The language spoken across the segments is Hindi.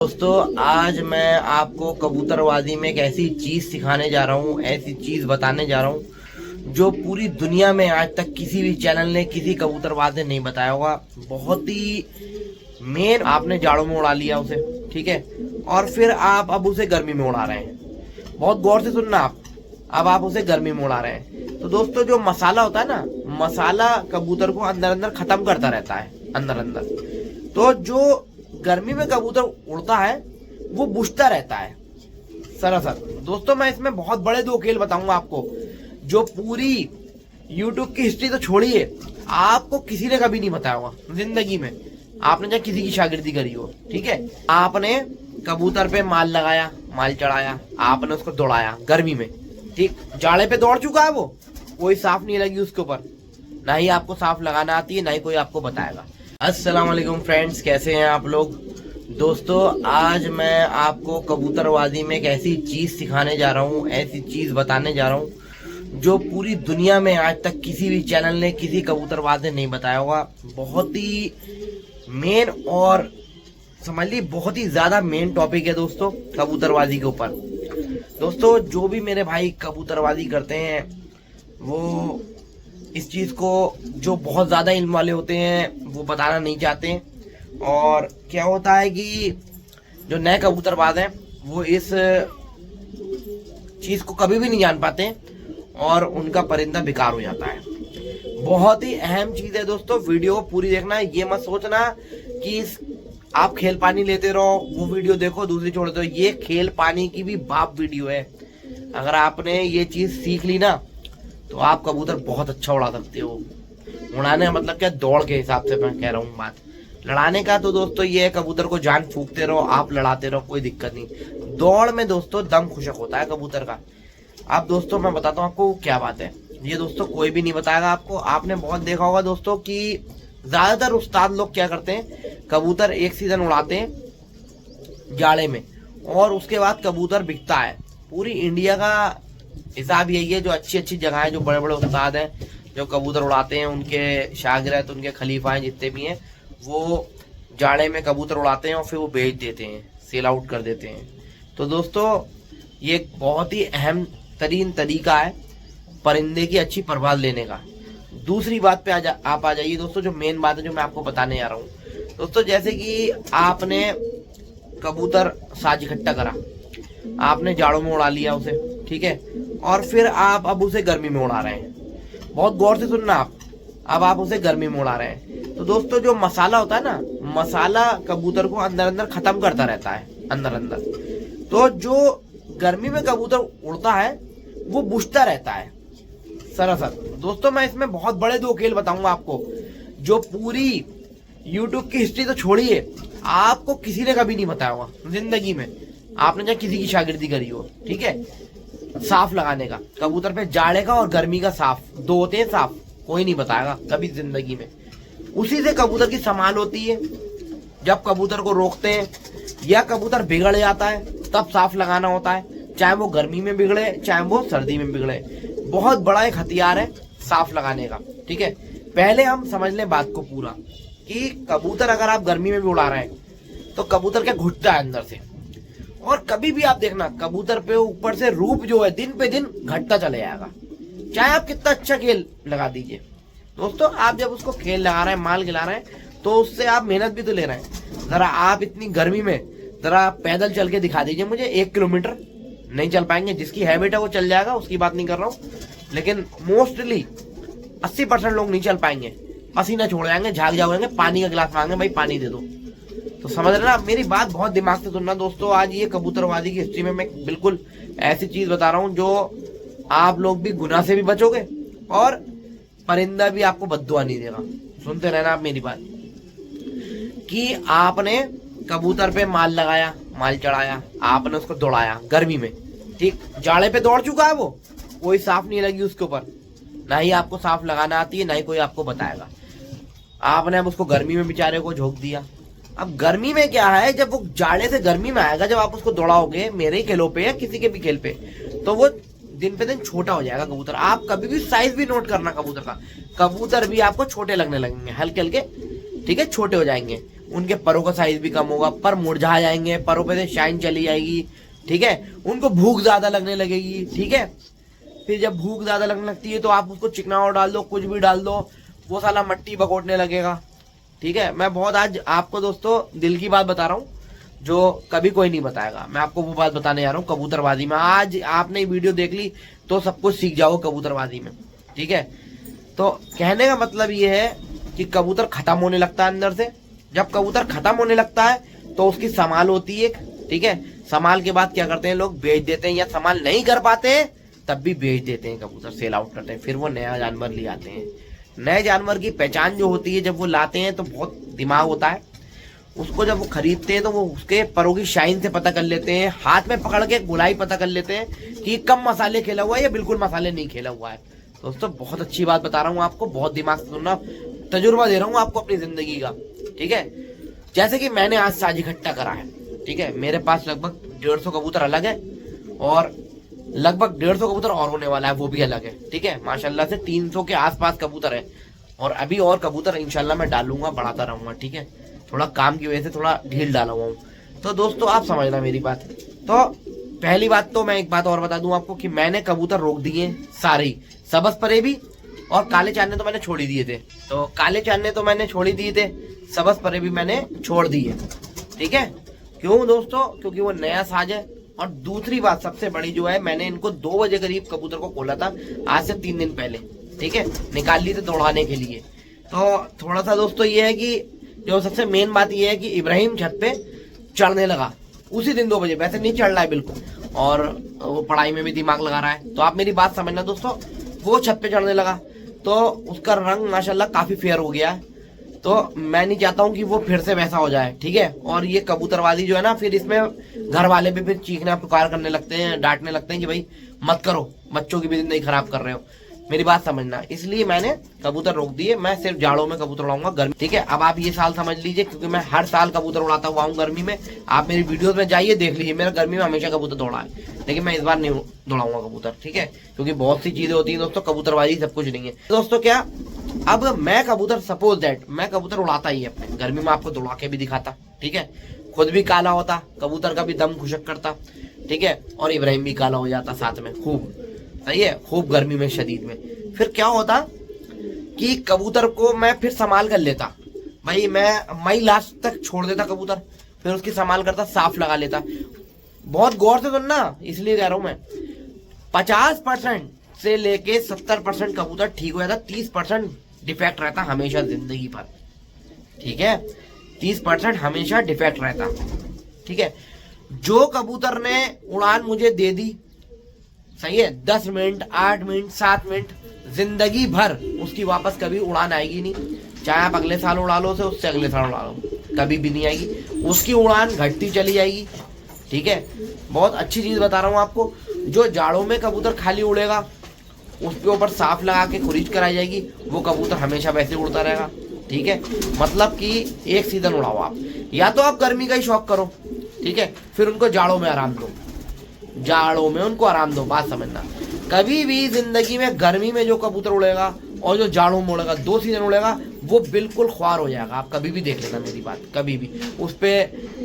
दोस्तों आज मैं आपको कबूतरबाजी में एक ऐसी चीज सिखाने जा रहा हूँ, ऐसी चीज बताने जा रहा हूँ जो पूरी दुनिया में आज तक किसी भी चैनल ने किसी कबूतरबाज ने नहीं बताया होगा। बहुत ही मेन आपने जाड़ों में उड़ा लिया उसे, ठीक है, और फिर आप अब उसे गर्मी में उड़ा रहे हैं। बहुत गौर से सुनना अब आप उसे गर्मी में उड़ा रहे हैं। तो दोस्तों जो मसाला होता है ना, मसाला कबूतर को अंदर अंदर खत्म करता रहता है अंदर अंदर। तो जो गर्मी में कबूतर उड़ता है वो बुझता रहता है सरासर। दोस्तों मैं इसमें बहुत बड़े दो खेल बताऊंगा आपको, जो पूरी YouTube की हिस्ट्री तो छोड़िए, आपको किसी ने कभी नहीं बताया होगा जिंदगी में। आपने चाहे किसी की शागिर्दी करी हो, ठीक है, आपने कबूतर पे माल लगाया, माल चढ़ाया, आपने उसको दौड़ाया गर्मी में, ठीक, जाड़े पे दौड़ चुका है वो, कोई साफ नहीं लगी उसके ऊपर, ना ही आपको साफ लगाना आती है, ना ही कोई आपको बताएगा। अस्सलाम वालेकुम फ्रेंड्स, कैसे हैं आप लोग। दोस्तों आज मैं आपको कबूतरबाजी में एक ऐसी चीज सिखाने जा रहा हूँ, ऐसी चीज बताने जा रहा हूँ जो पूरी दुनिया में आज तक किसी भी चैनल ने किसी कबूतरबाज ने नहीं बताया होगा। बहुत ही मेन और समझ ली बहुत ही ज्यादा मेन टॉपिक है दोस्तों कबूतरबाजी के ऊपर। दोस्तों जो भी मेरे भाई कबूतरबाजी करते हैं वो इस चीज को, जो बहुत ज्यादा इल्म वाले होते हैं वो बताना नहीं चाहते, और क्या होता है कि जो नए कबूतरबाज हैं वो इस चीज को कभी भी नहीं जान पाते और उनका परिंदा बेकार हो जाता है। बहुत ही अहम चीज है दोस्तों, वीडियो को पूरी देखना है। ये मत सोचना कि आप खेल पानी लेते रहो, वो वीडियो देखो दूसरी छोड़ दो। ये खेल पानी की भी बाप वीडियो है। अगर आपने ये चीज सीख ली ना तो आप कबूतर बहुत अच्छा उड़ा सकते हो। उड़ाने का मतलब क्या, दौड़ के हिसाब से मैं कह रहा हूँ बात। लड़ाने का तो दोस्तों ये है, कबूतर को जान फूकते रहो, आप लड़ाते रहो, कोई दिक्कत नहीं। दौड़ में दोस्तों दम खुशक होता है कबूतर का। अब दोस्तों मैं बताता हूँ आपको क्या बात है। ये दोस्तों कोई भी नहीं बताएगा आपको। आपने बहुत देखा होगा दोस्तों कि ज्यादातर उस्ताद लोग क्या करते हैं, कबूतर एक सीजन उड़ाते हैं जाड़े में और उसके बाद कबूतर बिकता है। पूरी इंडिया का हिसाब यही है, जो अच्छी अच्छी जगह है, जो बड़े बड़े उस्ताद हैं जो कबूतर उड़ाते हैं, उनके शागिर्द, उनके खलीफा हैं जितने भी हैं, वो जाड़े में कबूतर उड़ाते हैं और फिर वो बेच देते हैं, सेल आउट कर देते हैं। तो दोस्तों ये एक बहुत ही अहम तरीन तरीका है परिंदे की अच्छी परवाज लेने का। दूसरी बात पे आप आ जाइए दोस्तों, जो मेन बात है जो मैं आपको बताने जा रहा हूँ। दोस्तों जैसे कि आपने कबूतर साज इकट्ठा करा, आपने जाड़ों में उड़ा लिया उसे, ठीक है, और फिर आप अब उसे गर्मी में उड़ा रहे हैं। बहुत गौर से सुनना अब आप उसे गर्मी में उड़ा रहे हैं। तो दोस्तों जो मसाला होता है ना, मसाला कबूतर को अंदर अंदर खत्म करता रहता है अंदर अंदर। तो जो गर्मी में कबूतर उड़ता है वो बुझता रहता है सरासर। दोस्तों मैं इसमें बहुत बड़े दो खेल बताऊंगा आपको, जो पूरी YouTube की हिस्ट्री तो छोड़िए, आपको किसी ने कभी नहीं बताया होगा जिंदगी में। आपने चाहे किसी की शागिर्दी करी हो, ठीक है, साफ लगाने का, कबूतर पे जाड़े का और गर्मी का साफ दो होते हैं साफ, कोई नहीं बताएगा कभी जिंदगी में। उसी से कबूतर की संभाल होती है। जब कबूतर को रोकते हैं या कबूतर बिगड़ जाता है तब साफ लगाना होता है, चाहे वो गर्मी में बिगड़े चाहे वो सर्दी में बिगड़े। बहुत बड़ा एक हथियार है साफ लगाने का, ठीक है। पहले हम समझ लें बात को पूरा कि कबूतर अगर आप गर्मी में भी उड़ा रहे हैं तो कबूतर क्या घुटता है अंदर से, और कभी भी आप देखना कबूतर पे ऊपर से रूप जो है दिन पे दिन घटता चले जाएगा, चाहे आप कितना अच्छा खेल लगा दीजिए। दोस्तों आप जब उसको खेल लगा रहे हैं, माल खिला रहे हैं, तो उससे आप मेहनत भी तो ले रहे हैं। जरा आप इतनी गर्मी में जरा पैदल चल के दिखा दीजिए मुझे 1 किलोमीटर। नहीं चल पाएंगे, जिसकी हैबिट है वो चल जाएगा, उसकी बात नहीं कर रहा हूँ, लेकिन मोस्टली 80% लोग नहीं चल पाएंगे, पसीना छोड़ जाएंगे, झाग जाओगे, पानी का गिलास मांगे, भाई पानी दे दो। तो समझ रहे ना, मेरी बात बहुत दिमाग से सुनना दोस्तों। आज ये कबूतरबाजी की हिस्ट्री में मैं बिल्कुल ऐसी चीज बता रहा हूँ जो आप लोग भी गुनाह से भी बचोगे और परिंदा भी आपको बद्दुआ नहीं देगा। सुनते रहना आप मेरी बात, कि आपने कबूतर पे माल लगाया, माल चढ़ाया, आपने उसको दौड़ाया गर्मी में, ठीक, जाड़े पे दौड़ चुका है वो, कोई साफ नहीं लगी उसके ऊपर, ना ही आपको साफ लगाना आती है, ना ही कोई आपको बताएगा। आपने अब उसको गर्मी में बेचारे को झोंक दिया। अब गर्मी में क्या है, जब वो जाड़े से गर्मी में आएगा, जब आप उसको दौड़ाओगे मेरे ही खेलों पे या किसी के भी खेल पे, तो वो दिन पे दिन छोटा हो जाएगा कबूतर। आप कभी भी साइज भी नोट करना कबूतर का, कबूतर भी आपको छोटे लगने लगेंगे, हल्के हल्के, ठीक है, छोटे हो जाएंगे। उनके परों का साइज भी कम होगा, पर मुरझा जाएंगे, परों पे से शाइन चली जाएगी, ठीक है। उनको भूख ज्यादा लगने लगेगी, ठीक है। फिर जब भूख ज्यादा लगने लगती है तो आप उसको चिकना और डाल दो, कुछ भी डाल दो, वो साला मट्टी बकोटने लगेगा, ठीक है। मैं बहुत आज आपको दोस्तों दिल की बात बता रहा हूँ जो कभी कोई नहीं बताएगा। मैं आपको वो बात बताने जा रहा हूँ कबूतरबाजी में। आज आपने वीडियो देख ली तो सब कुछ सीख जाओ कबूतरबाजी में, ठीक है। तो कहने का मतलब ये है कि कबूतर खत्म होने लगता है अंदर से। जब कबूतर खत्म होने लगता है तो उसकी संभाल होती है, ठीक है। संभाल के बाद क्या करते हैं लोग, बेच देते हैं, या संभाल नहीं कर पाते तब भी बेच देते हैं कबूतर, सेल आउट करते हैं, फिर वो नया जानवर ले आते हैं। नए जानवर की पहचान जो होती है, जब वो लाते हैं तो बहुत दिमाग होता है उसको। जब वो खरीदते हैं तो वो उसके परों की शाइन से पता कर लेते हैं, हाथ में पकड़ के गुलाई पता कर लेते हैं कि कम मसाले खेला हुआ है या बिल्कुल मसाले नहीं खेला हुआ है। दोस्तों बहुत अच्छी बात बता रहा हूँ आपको, बहुत दिमाग से सुनना, तजुर्बा दे रहा हूँ आपको अपनी जिंदगी का, ठीक है। जैसे कि मैंने आज साज इकट्ठा करा है, ठीक है। मेरे पास लगभग 150 कबूतर अलग है और लगभग 150 कबूतर और होने वाला है, वो भी अलग है, ठीक है। माशाल्लाह से 300 के आसपास कबूतर है और अभी और कबूतर इंशाल्लाह मैं डालूंगा, बढ़ाता रहूंगा, ठीक है। थोड़ा काम की वजह से थोड़ा ढील डाला हुआ हूँ। तो दोस्तों आप समझना मेरी बात। तो पहली बात तो मैं एक बात और बता दूं आपको कि मैंने कबूतर रोक दिए सारे ही, सबस परे भी, और काले चांदने तो मैंने छोड़ ही दिए थे। तो काले चांदने तो मैंने छोड़ ही दिए थे, सबस परे भी मैंने छोड़ दिए, ठीक है। क्यों दोस्तों? क्योंकि वो नया साज है। और दूसरी बात सबसे बड़ी जो है, मैंने इनको 2 बजे करीब कबूतर को खोला था आज से 3 दिन पहले, ठीक है। निकाल ली थी दौड़ाने के लिए। तो थोड़ा सा दोस्तों ये है कि जो सबसे मेन बात ये है कि इब्राहिम छत पे चढ़ने लगा उसी दिन 2 बजे, वैसे नहीं चढ़ रहा है बिल्कुल, और वो पढ़ाई में भी दिमाग लगा रहा है। तो आप मेरी बात समझना दोस्तों, वो छत पे चढ़ने लगा तो उसका रंग माशाल्लाह काफी फेयर हो गया है। तो मैं नहीं चाहता हूँ कि वो फिर से वैसा हो जाए, ठीक है। और ये कबूतरबाजी जो है ना, फिर इसमें घर वाले भी फिर चीखना पुकार करने लगते हैं, डांटने लगते हैं कि भाई मत करो, बच्चों की भी जिंदगी खराब कर रहे हो। मेरी बात समझना, इसलिए मैंने कबूतर रोक दिए। मैं सिर्फ जाड़ों में कबूतर उड़ाऊंगा, गर्मी, ठीक है। अब आप ये साल समझ लीजिए, क्योंकि मैं हर साल कबूतर उड़ाता हुआ हूँ गर्मी में। आप मेरी वीडियोस में जाइए देख लीजिए, मेरा गर्मी में हमेशा कबूतर दौड़ा है, लेकिन मैं इस बार नहीं दौड़ाऊंगा कबूतर, ठीक है। क्योंकि बहुत सी चीजें होती है दोस्तों, कबूतरबाजी सब कुछ नहीं है दोस्तों। क्या अब मैं कबूतर, सपोज दैट मैं कबूतर उड़ाता ही अपने गर्मी में, आपको दौड़ा के भी दिखाता, ठीक है। खुद भी काला होता, कबूतर का भी दम खुशक करता, ठीक है। और इब्राहिम भी काला हो जाता साथ में, खूब सही है, खूब गर्मी में शदीद में। फिर क्या होता कि कबूतर को मैं फिर संभाल कर लेता भाई, मैं मई लास्ट तक छोड़ देता कबूतर, फिर उसकी संभाल करता, साफ लगा लेता। बहुत गौर से सुनना, इसलिए कह रहा हूं मैं, 50% से लेके 70% कबूतर ठीक हो जाता, 30% डिफेक्ट रहता हमेशा जिंदगी भर, ठीक है। 30% हमेशा डिफेक्ट रहता, ठीक है। जो कबूतर ने उड़ान मुझे दे दी, सही है, 10 मिनट, 8 मिनट, 7 मिनट, जिंदगी भर उसकी वापस कभी उड़ान आएगी नहीं। चाहे आप अगले साल उड़ा लो, उससे अगले साल उड़ा लो, कभी भी नहीं आएगी। उसकी उड़ान घटती चली जाएगी, ठीक है। बहुत अच्छी चीज बता रहा हूँ आपको, जो जाड़ों में कबूतर खाली उड़ेगा, उसके ऊपर साफ लगा के खुरीज कराई जाएगी, वो कबूतर हमेशा वैसे उड़ता रहेगा, ठीक है। मतलब कि एक सीजन उड़ाओ आप, या तो आप गर्मी का ही शौक करो, ठीक है, फिर उनको जाड़ों में आराम दो, जाड़ों में उनको आराम दो। बात समझना, कभी भी जिंदगी में गर्मी में जो कबूतर उड़ेगा और जो जाड़ों में उड़ेगा, 2 सीजन उड़ेगा, वो बिल्कुल ख्वार हो जाएगा। आप कभी भी देख लेना मेरी बात, कभी भी उस पे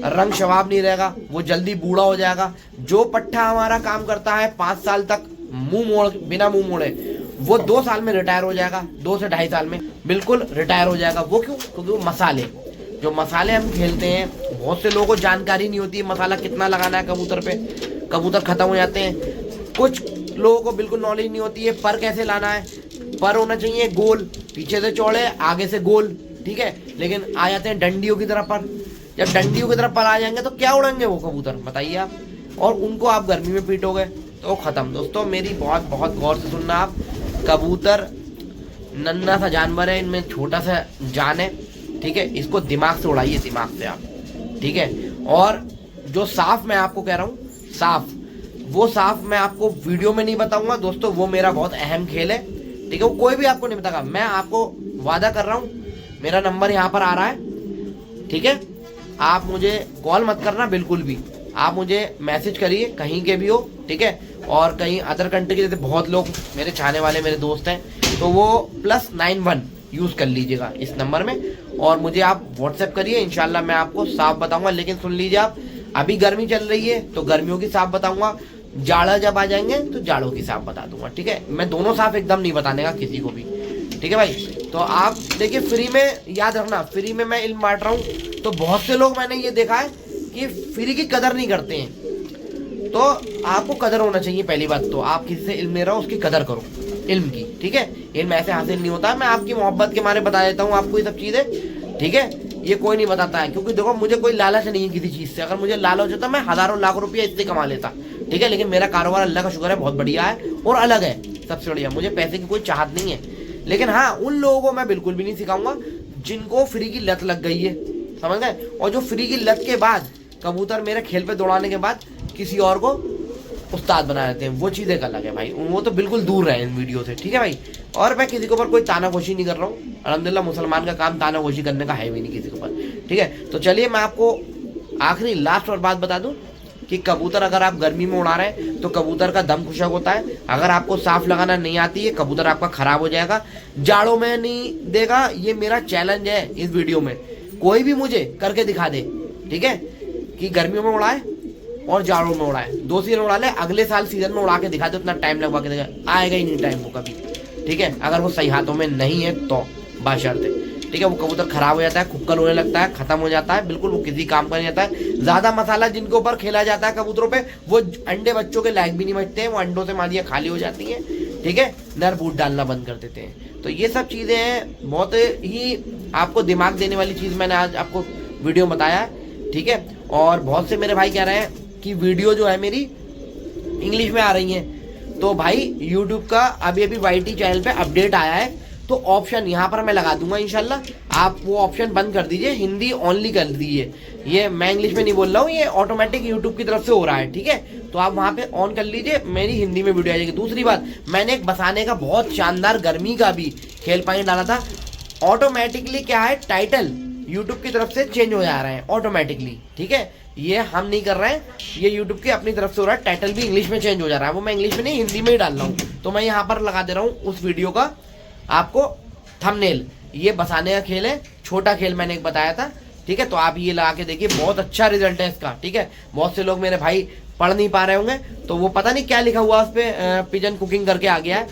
रंग शवाब नहीं रहेगा, वो जल्दी बूढ़ा हो जाएगा। जो पट्ठा हमारा काम करता है 5 साल तक मुंह मोड़, बिना मुंह मोड़े, वो 2 साल में रिटायर हो जाएगा, 2 से 2.5 साल में बिल्कुल रिटायर हो जाएगा। वो क्यों? क्योंकि वो मसाले, जो मसाले हम खेलते हैं, बहुत से लोगों को जानकारी नहीं होती है मसाला कितना लगाना है कबूतर पे, कबूतर खत्म हो जाते हैं। कुछ लोगों को बिल्कुल नॉलेज नहीं होती है पर कैसे लाना है, पर होना चाहिए गोल, पीछे से चौड़े, आगे से गोल, ठीक है। लेकिन आ जाते हैं डंडियों की तरह पर। जब डंडियों की तरफ पर आ जाएंगे तो क्या उड़ेंगे वो कबूतर, बताइए आप। और उनको आप गर्मी में पीटोगे तो खत्म। दोस्तों मेरी बहुत गौर से सुनना आप, कबूतर नन्हा सा जानवर है, इनमें छोटा सा जान है, ठीक है। इसको दिमाग से उड़ाइए, दिमाग से आप, ठीक है। और जो साफ मैं आपको कह रहा हूँ, साफ, वो साफ मैं आपको वीडियो में नहीं बताऊंगा दोस्तों, वो मेरा बहुत अहम खेल है, ठीक है। वो कोई भी आपको नहीं बताएगा, मैं आपको वादा कर रहा हूँ। मेरा नंबर यहाँ पर आ रहा है, ठीक है। आप मुझे कॉल मत करना बिल्कुल भी, आप मुझे मैसेज करिए कहीं के भी हो, ठीक है। और कहीं अदर कंट्री के, जैसे बहुत लोग मेरे चाहने वाले मेरे दोस्त हैं, तो वो +91 यूज कर लीजिएगा इस नंबर में, और मुझे आप व्हाट्सएप करिए, इंशाल्लाह मैं आपको साफ बताऊंगा। लेकिन सुन लीजिए आप, अभी गर्मी चल रही है तो गर्मियों की साफ बताऊंगा, जाड़ा जब आ जाएंगे तो जाड़ों की साफ बता दूंगा, ठीक है। मैं दोनों साफ एकदम नहीं बताने का किसी को भी, ठीक है भाई। तो आप देखिए, फ्री में याद रखना, फ्री में मैं इल्म बांट रहा हूँ। तो बहुत से लोग मैंने ये देखा है कि फ्री की कदर नहीं करते हैं, तो आपको कदर होना चाहिए। पहली बात तो आप किसी से इल्म ले रहे हो, उसकी कदर करो इल्म की, ठीक है। इल्म ऐसे हासिल नहीं होता, मैं आपकी मोहब्बत के मारे बता देता हूँ आपको ये सब चीजें, ठीक है। ये कोई नहीं बताता है, क्योंकि देखो मुझे कोई लालच नहीं है किसी चीज से। अगर मुझे लालच होता मैं हजारों लाख रुपया इससे कमा लेता, ठीक है। लेकिन मेरा कारोबार अल्लाह का शुक्र है बहुत बढ़िया है और अलग है, सबसे बढ़िया। मुझे पैसे की कोई चाहत नहीं है, लेकिन हाँ उन लोगों को मैं बिल्कुल भी नहीं सिखाऊंगा जिनको फ्री की लत लग गई है, समझ गए। और जो फ्री की लत के बाद कबूतर मेरे खेल पे दौड़ाने के बाद किसी और को उस्ताद बना देते हैं, वो चीज़ एक अलग है भाई, वो तो बिल्कुल दूर रहे इन वीडियो से, ठीक है भाई। और मैं किसी के ऊपर कोई तानागोशी नहीं कर रहा हूँ, अल्हम्दुलिल्लाह मुसलमान का काम तानागोशी करने का है भी नहीं किसी के ऊपर, ठीक है। तो चलिए मैं आपको आखिरी लास्ट और बात बता दूं कि कबूतर अगर आप गर्मी में उड़ा रहे हैं तो कबूतर का दम खुशक होता है। अगर आपको साफ लगाना नहीं आती है, कबूतर आपका खराब हो जाएगा, जाड़ों में नहीं देगा। ये मेरा चैलेंज है इस वीडियो में, कोई भी मुझे करके दिखा दे, ठीक है, कि गर्मियों में उड़ाए और जाड़ों में उड़ाए, 2 सीजन उड़ा ले, अगले साल सीजन में उड़ा के दिखा दे। उतना टाइम लगवा के दिखा, आएगा ही नहीं टाइम वो कभी, ठीक है। अगर वो सही हाथों में नहीं है तो बाशर्ते, ठीक है। वो कबूतर खराब हो जाता है, खुक्कल होने लगता है, खत्म हो जाता है, बिल्कुल वो किसी काम का नहीं आता है। ज्यादा मसाला जिनके ऊपर खेला जाता है कबूतरों पे, वो अंडे बच्चों के लायक भी नहीं बचते हैं, वो अंडों से मादियाँ खाली हो जाती हैं, ठीक है। नर बूट डालना बंद कर देते हैं। तो ये सब चीजें हैं, बहुत ही आपको दिमाग देने वाली चीज मैंने आज आपको वीडियो बताया है, ठीक है। और बहुत से मेरे भाई कह रहे हैं कि वीडियो जो है मेरी इंग्लिश में आ रही है, तो भाई यूट्यूब का अभी अभी YT चैनल पे अपडेट आया है, तो ऑप्शन यहाँ पर मैं लगा दूंगा इंशाल्लाह। आप वो ऑप्शन बंद कर दीजिए, हिंदी ओनली कर दीजिए। ये मैं इंग्लिश में नहीं बोल रहा हूँ, ये ऑटोमेटिक यूट्यूब की तरफ से हो रहा है, ठीक है। तो आप वहाँ पे ऑन कर लीजिए, मेरी हिंदी में वीडियो आ जाएगी। दूसरी बात, मैंने एक बसाने का बहुत शानदार गर्मी का भी खेल पानी डाला था, ऑटोमेटिकली क्या है, टाइटल यूट्यूब की तरफ से चेंज हो जा रहे हैं ऑटोमेटिकली, ठीक है। ये हम नहीं कर रहे हैं, ये यूट्यूब की अपनी तरफ से हो रहा है, टाइटल भी इंग्लिश में चेंज हो जा रहा है। वो मैं इंग्लिश में नहीं, हिंदी में ही डाल रहा हूँ। तो मैं यहाँ पर लगा दे रहा हूँ उस वीडियो का आपको थंबनेल। ये बसाने का खेल है, छोटा खेल मैंने एक बताया था, ठीक है। तो आप ये लगा के देखिए, बहुत अच्छा रिजल्ट है इसका, ठीक है। बहुत से लोग मेरे भाई पढ़ नहीं पा रहे होंगे, तो वो पता नहीं क्या लिखा हुआ उस पर, पिजन कुकिंग करके आ गया है,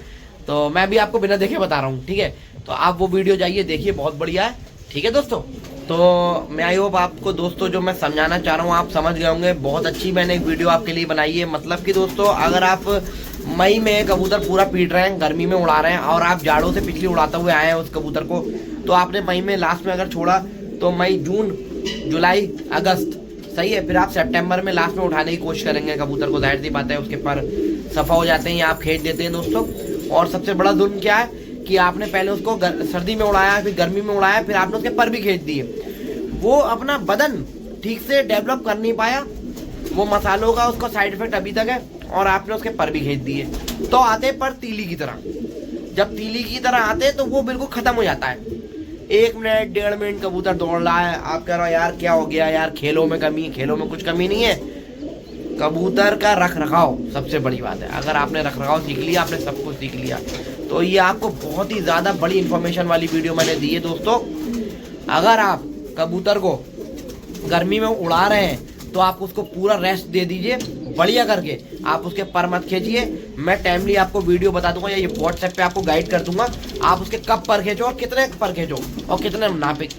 तो मैं भी आपको बिना देखे बता रहा हूँ, ठीक है। तो आप वो वीडियो जाइए देखिए, बहुत बढ़िया है, ठीक है दोस्तों। तो मैं आई होप आपको दोस्तों जो मैं समझाना चाह रहा हूँ आप समझ गए होंगे। बहुत अच्छी मैंने एक वीडियो आपके लिए बनाई है। मतलब कि दोस्तों, अगर आप मई में कबूतर पूरा पीट रहे हैं, गर्मी में उड़ा रहे हैं, और आप जाड़ों से पिछली उड़ाते हुए आए हैं उस कबूतर को, तो आपने मई में लास्ट में अगर छोड़ा तो मई, जून, जुलाई, अगस्त, सही है। फिर आप सितंबर में लास्ट में उठाने की कोशिश करेंगे कबूतर को, जाहिर सी बात है उसके पर सफ़ा हो जाते हैं या आप खींच देते हैं दोस्तों। और सबसे बड़ा जुल्म क्या है कि आपने पहले उसको सर्दी में उड़ाया, फिर गर्मी में उड़ाया, फिर आपने उसके पर भी खींच दिए। वो अपना बदन ठीक से डेवलप कर नहीं पाया, वो मसालों का उसको साइड इफेक्ट अभी तक है, और आपने उसके पर भी खींच दिए। तो आते पर तीली की तरह, जब तीली की तरह आते तो वो बिल्कुल खत्म हो जाता है। 1 मिनट 1.5 मिनट कबूतर दौड़ रहा है, आप कह रहे हो यार क्या हो गया यार, खेलों में कमी है। खेलों में कुछ कमी नहीं है, कबूतर का रख रखाव सबसे बड़ी बात है। अगर आपने रख रखाव सीख लिया, आपने सब कुछ सीख लिया। तो ये आपको बहुत ही ज्यादा बड़ी इंफॉर्मेशन वाली वीडियो मैंने दी है दोस्तों। अगर आप कबूतर को गर्मी में उड़ा रहे हैं तो आप उसको पूरा रेस्ट दे दीजिए, बढ़िया करके आप उसके पर मत खींचिए। मैं टाइमली आपको वीडियो बता दूंगा, या ये व्हाट्सएप पे आपको गाइड कर दूंगा, आप उसके कब पर खींचो और कितने पर खींचो और कितने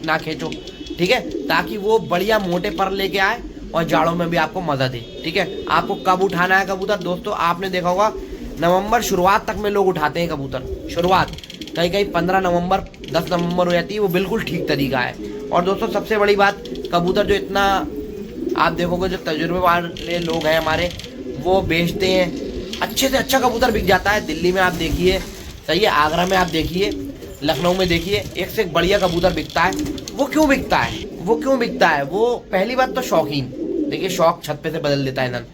ना खींचो, ठीक है, ताकि वो बढ़िया मोटे पर लेके आए और जाड़ों में भी आपको मजा दे, ठीक है। आपको कब उठाना है कबूतर दोस्तों, आपने देखा होगा नवंबर शुरुआत तक में लोग उठाते हैं कबूतर, शुरुआत, कहीं कहीं 15 नवंबर 10 नवंबर हो जाती है, वो बिल्कुल ठीक तरीका है। और दोस्तों सबसे बड़ी बात, कबूतर जो इतना आप देखोगे, जो तजुर्बे वाले लोग हैं हमारे, वो बेचते हैं, अच्छे से अच्छा कबूतर बिक जाता है। दिल्ली में आप देखिए, सही है, आगरा में आप देखिए, लखनऊ में देखिए, एक से एक बढ़िया कबूतर बिकता है। वो क्यों बिकता है, वो क्यों बिकता है? वो पहली बात तो शौकीन, देखिए शौक छत पे से बदल देता है नन।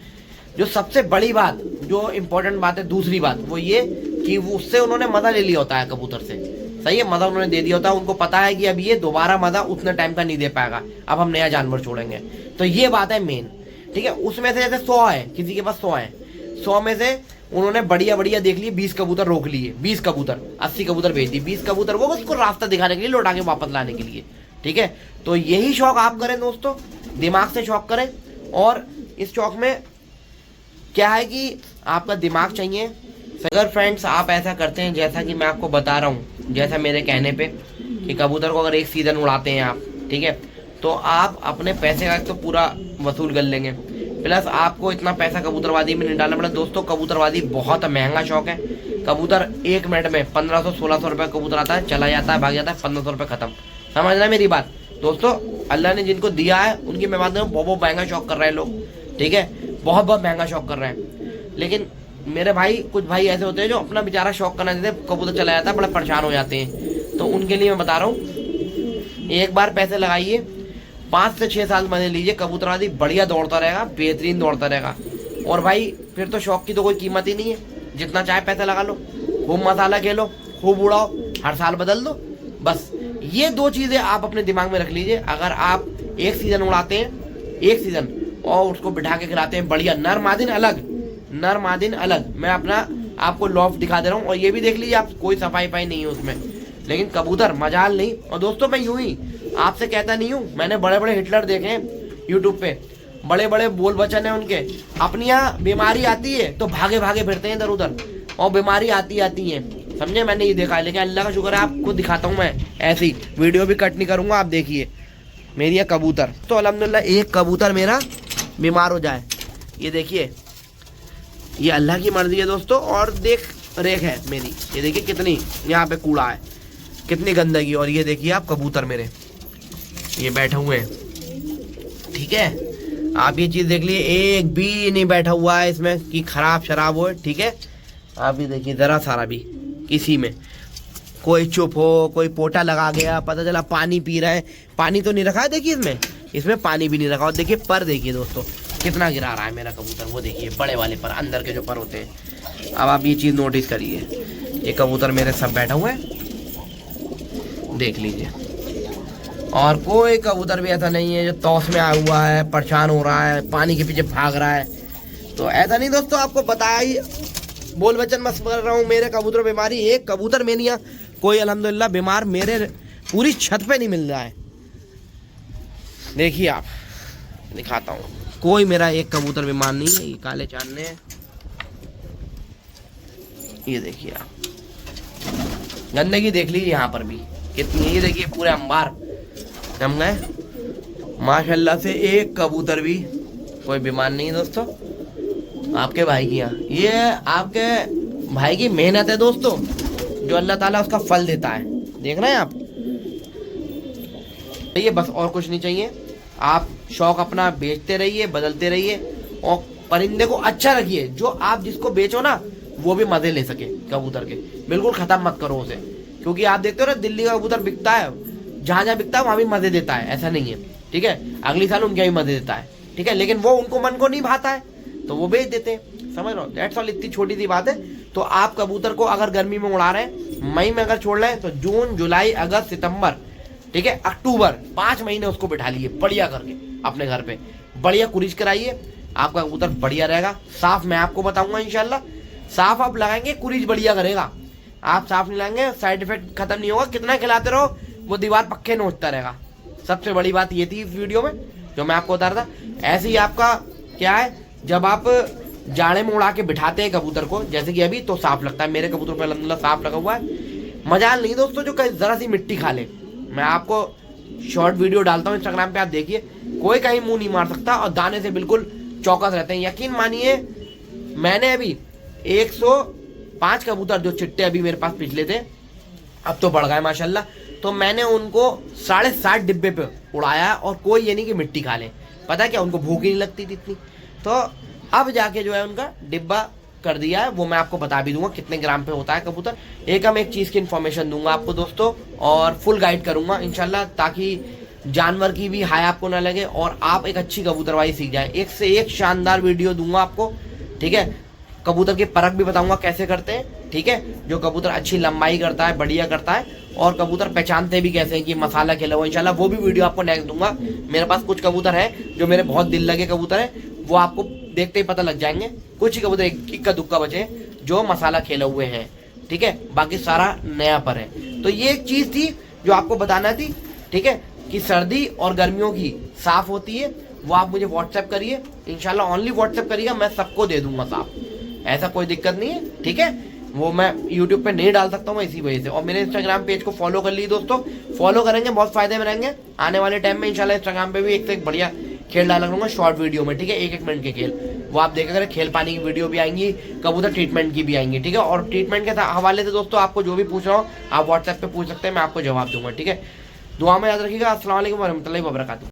जो सबसे बड़ी बात, जो इम्पोर्टेंट बात है, दूसरी बात वो ये कि वो उससे उन्होंने मजा ले लिया होता है कबूतर से, सही है, मजा उन्होंने दे दिया होता है। उनको पता है कि अब ये दोबारा मजा उतने टाइम का नहीं दे पाएगा, अब हम नया जानवर छोड़ेंगे। तो ये बात है मेन, ठीक है। उसमें से जैसे 100 है, किसी के पास 100 है, 100 में से उन्होंने बढ़िया बढ़िया देख लिए, 20 कबूतर रोक लिए, 20 कबूतर 80 कबूतर भेज दिए, 20 कबूतर वो उसको रास्ता दिखाने के लिए, लौटा के वापस लाने के लिए। ठीक है, तो यही शौक आप करें दोस्तों, दिमाग से शौक करें। और इस शौक में क्या है कि आपका दिमाग चाहिए। अगर फ्रेंड्स आप ऐसा करते हैं जैसा कि मैं आपको बता रहा हूँ, जैसा मेरे कहने पे कि कबूतर को अगर एक सीजन उड़ाते हैं आप, ठीक है, तो आप अपने पैसे का तो पूरा वसूल कर लेंगे, प्लस आपको इतना पैसा कबूतरवादी में नहीं डालना पड़ा। दोस्तों कबूतरवादी बहुत महंगा शौक है। कबूतर 1 मिनट में 1500-1600 रुपये कबूतर आता है, चला जाता है, भाग जाता है, 1500 रुपये खत्म। समझना मेरी बात दोस्तों, अल्लाह ने जिनको दिया है उनकी मैं बात करूँ, बहुत महंगा शौक कर रहे हैं लोग। ठीक है, बहुत महंगा शौक कर रहे हैं। लेकिन मेरे भाई, कुछ भाई ऐसे होते हैं जो अपना बेचारा शौक करना देते, कबूतर चला जाता है, बड़ा परेशान हो जाते हैं। तो उनके लिए मैं बता रहा हूँ, एक बार पैसे लगाइए, 5 से 6 साल मजे लीजिए, कबूतरवादी बढ़िया दौड़ता रहेगा, बेहतरीन दौड़ता रहेगा। और भाई फिर तो शौक की तो कोई कीमत ही नहीं है, जितना चाहे पैसा लगा लो, खूब मसाला खेलो, खूब उड़ाओ, हर साल बदल दो। बस ये 2 चीजें आप अपने दिमाग में रख लीजिए। अगर आप एक सीजन उड़ाते हैं, एक सीजन, और उसको बिठा के खिलाते हैं बढ़िया, नर मादिन अलग, नर मादिन अलग। मैं अपना आपको लॉफ्ट दिखा दे रहा हूँ, और ये भी देख लीजिए आप, कोई सफाई नहीं है उसमें, लेकिन कबूतर मजाल नहीं। और दोस्तों मैं यूं ही आपसे कहता नहीं हूँ, मैंने बड़े बड़े हिटलर देखे हैं यूट्यूब पे, बड़े बड़े बोल वचन है उनके। अपनी यहाँ बीमारी आती है तो भागे भागे फिरते हैं इधर उधर, और बीमारी आती है, समझे, मैंने ये देखा है। लेकिन अल्लाह का शुक्र है, आपको दिखाता हूँ मैं ऐसी वीडियो भी कट नहीं करूँगा, आप देखिए मेरी ये कबूतर। तो अल्हम्दुलिल्लाह एक कबूतर मेरा बीमार हो जाए, ये देखिए, ये अल्लाह की मर्जी है दोस्तों। और देख रेख है मेरी, ये देखिए कितनी यहाँ पे कूड़ा है, कितनी गंदगी। और ये देखिए आप कबूतर मेरे ये बैठे हुए हैं, ठीक है, आप ये चीज देख लिए, एक भी नहीं बैठा हुआ है इसमें कि खराब शराब हो। ठीक है, आप ये देखिए, जरा सारा भी किसी में कोई चुप हो, कोई पोटा लगा गया, पता चला पानी पी रहा है, पानी तो नहीं रखा है, देखिए इसमें पानी भी नहीं रखा। और देखिए पर, देखिए दोस्तों कितना गिरा रहा है मेरा कबूतर, वो देखिए बड़े वाले पर, अंदर के जो पर होते हैं। अब आप ये चीज नोटिस करिए, ये कबूतर मेरे सब बैठा हुए हैं, देख लीजिए। और कोई कबूतर भी ऐसा नहीं है जो तौस में आया हुआ है, परेशान हो रहा है, पानी के पीछे भाग रहा है, तो ऐसा नहीं दोस्तों। आपको बताया ही, बोल वचन मत कर रहा हूँ, मेरे कबूतर बीमारी, एक कबूतर में नहीं है कोई अल्हम्दुलिल्लाह बीमार मेरे पूरी छत पे नहीं मिल रहा है। देखिए आप, दिखाता हूँ, कोई मेरा एक कबूतर बीमार नहीं है। ये काले चांद ने, ये देखिए आप, गंदगी देख लीजिए यहाँ पर भी कितनी है, ये देखिए पूरे अंबार जम गए। माशाल्लाह से एक कबूतर भी कोई बीमार नहीं है दोस्तों, आपके भाई की यहाँ, ये आपके भाई की मेहनत है दोस्तों, जो अल्लाह ताला उसका फल देता है, देख रहे हैं आप। ये बस और कुछ नहीं चाहिए, आप शौक अपना बेचते रहिए, बदलते रहिए, और परिंदे को अच्छा रखिए, जो आप जिसको बेचो ना वो भी मजे ले सके कबूतर के, बिल्कुल खत्म मत करो उसे। क्योंकि आप देखते हो ना, दिल्ली का कबूतर बिकता है, जहां जहां बिकता है वहां भी मजे देता है, ऐसा नहीं है, ठीक है, अगली साल उनके भी मजे देता है, ठीक है, लेकिन वो उनको मन को नहीं भाता है तो वो बेच देते हैं, समझ लो। दैट्स ऑल, इतनी छोटी सी बात है। तो आप कबूतर को अगर गर्मी में उड़ा रहे हैं, मई में अगर छोड़ रहे हैं, तो जून, जुलाई, अगस्त, सितंबर, ठीक है, अक्टूबर, 5 महीने उसको बिठा लिए बढ़िया करके अपने घर पे, बढ़िया कुरिश कराइए, आपका कबूतर बढ़िया रहेगा। साफ मैं आपको बताऊंगा इंशाल्लाह, साफ आप लगाएंगे कुरिश बढ़िया करेगा। आप साफ नहीं लगाएंगे, साइड इफेक्ट खत्म नहीं होगा, कितना खिलाते रहो वो दीवार पक्के नोचता रहेगा। सबसे बड़ी बात ये थी इस वीडियो में जो मैं आपको बता रहा था। ऐसे ही आपका क्या है, जब आप जाड़े में उड़ा के बिठाते हैं कबूतर को, जैसे कि अभी, तो साफ लगता है। मेरे कबूतर पे अल्हम्दुलिल्लाह साफ लगा हुआ है। मजाल नहीं दोस्तों जो कहीं जरा सी मिट्टी खा ले, मैं आपको शॉर्ट वीडियो डालता हूँ इंस्टाग्राम पे, आप देखिए, कोई कहीं मुंह नहीं मार सकता, और दाने से बिल्कुल चौकस रहते हैं। यकीन मानिए, मैंने अभी 105 कबूतर जो चिट्टे अभी मेरे पास पिछले थे, अब तो बढ़ गए माशाल्लाह, तो मैंने उनको 7.5 डिब्बे पे उड़ाया, और कोई ये नहीं कि मिट्टी खा ले। पता क्या, उनको भूख ही नहीं लगती थी इतनी। तो अब जाके जो है उनका डिब्बा कर दिया है, वो मैं आपको बता भी दूंगा कितने ग्राम पे होता है कबूतर। एक चीज की इन्फॉर्मेशन दूंगा आपको दोस्तों, और फुल गाइड करूंगा इंशाल्लाह, ताकि जानवर की भी हाय आपको ना लगे और आप एक अच्छी कबूतरबाजी सीख जाए। एक से एक शानदार वीडियो दूंगा आपको, ठीक है। कबूतर की परख भी बताऊंगा कैसे करते हैं, ठीक है। जो कबूतर अच्छी लंबाई करता है, बढ़िया करता है, और कबूतर पहचानते भी कैसे हैं कि मसाला खेला हुआ, इंशाल्लाह वो भी वीडियो आपको नेक्स्ट दूंगा। मेरे पास कुछ कबूतर है जो मेरे बहुत दिल लगे कबूतर है, वो आपको देखते ही पता लग जाएंगे। कुछ ही कबूतर इक्का दुक्का बचे, जो मसाला खेले हुए हैं, ठीक है, बाकी सारा नया पर है। तो ये एक चीज थी जो आपको बताना थी, ठीक है, कि सर्दी और गर्मियों की साफ होती है, वो आप मुझे व्हाट्सएप करिए, इंशाल्लाह ओनली व्हाट्सएप करिएगा, मैं सबको दे दूंगा साफ, ऐसा कोई दिक्कत नहीं है, ठीक है। वो मैं यूट्यूब पे नहीं डाल सकता हूँ इसी वजह से। और मेरे इंस्टाग्राम पेज को फॉलो कर लीजिए दोस्तों, फॉलो करेंगे बहुत फायदे में रहेंगे। आने वाले टाइम में इंशाल्लाह इंस्टाग्राम पे भी एक से एक बढ़िया खेल डाला करूंगा शॉर्ट वीडियो में, ठीक है, 1-1 मिनट के खेल, वो आप देखा करें। खेल पानी की वीडियो भी आएंगी, कबूतर ट्रीटमेंट की भी आएंगी, ठीक है। और ट्रीटमेंट के हवाले से दोस्तों आपको जो भी पूछ रहा हूँ आप व्हाट्सएप पे पूछ सकते हैं, मैं आपको जवाब दूंगा, ठीक है। दुआ में याद रखिएगा। अस्सलाम वालेकुम वरहमतुल्लाहि वबरकातुहू।